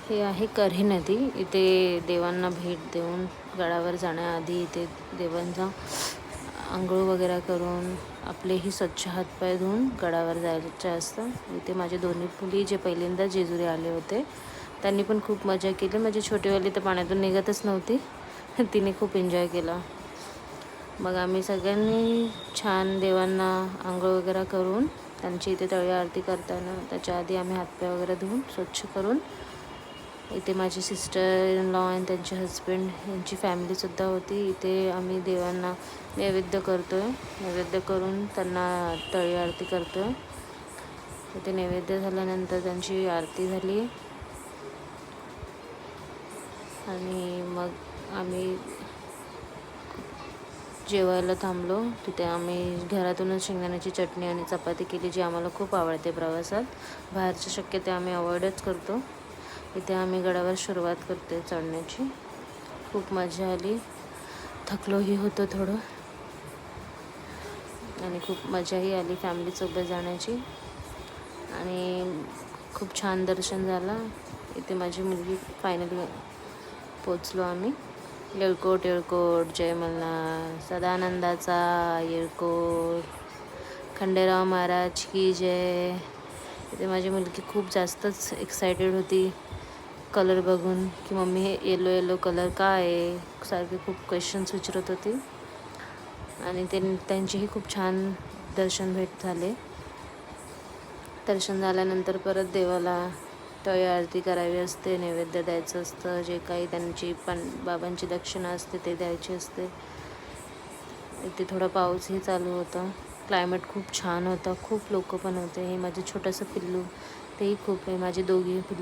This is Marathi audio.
हे आहे कऱ्हे नदी. इथे देवांना भेट देऊन गडावर जाण्याआधी इथे देवांचा आंघोळ वगैरे करून आपलेही स्वच्छ हातपाय धुवून गडावर जायचे असतं. इथे माझे दोन्ही मुली जे पहिल्यांदा जेजुरी आले होते त्यांनी पण खूप मजा केली. माझी छोटीवाली तर पाण्यातून निघतच नव्हती. तिने खूप एन्जॉय केला. मग आम्ही सगळ्यांनी छान देवांना आंघोळ वगैरे करून त्यांची इथे तळी आरती करताना त्याच्या आधी आम्ही हातपाय वगैरे धुवून स्वच्छ करून इथे माझी सिस्टर इन लॉ आणि त्यांचे हजबंड यांची फॅमिलीसुद्धा होती. इथे आम्ही देवांना नैवेद्य करतो आहे. नैवेद्य करून त्यांना तळी आरती करतो आहे. इथे नैवेद्य झाल्यानंतर त्यांची आरती झाली आणि मग आम्ही जेवायला थांबलो. तिथे आम्ही घरातूनच शेंगदाण्याची चटणी आणि चपाती केली, जी आम्हाला खूप आवडते प्रवासात. बाहेरच्या शक्यता आम्ही अवॉइडच करतो. इथे आम्ही गडावर सुरुवात करते चढण्याची. खूप मजा आली. थकलोही होतो थोडं आणि खूप मजाही आली फॅमिलीसोबत जाण्याची आणि खूप छान दर्शन झालं. इथे माझी मुलगी फायनली पोचलो आम्ही. येळकोट येळकोट जय मल्हार, सदानंदाचा येळकोट, खंडेराव महाराज की जय. इथे माझी मुलगी खूप जास्तच एक्सायटेड होती कलर बघून की मम्मी हे येलो येलो कलर का आहे, सारखे खूप क्वेश्चन्स विचारत होती. आणि त्यांचीही खूप छान दर्शन भेट झाले. दर्शन झाल्यानंतर परत देवाला तळी आरती करावी असते, नैवेद्य द्यायचं असतं, जे काही त्यांची बाबांची दक्षिणा असते ते द्यायची असते. इथे थोडा पाऊसही चालू होता. क्लायमेट खूप छान होता. खूप लोक पण होते. हे माझे छोटंसं पिल्लू तेही खूप आहे. माझे दोघी पिल्लू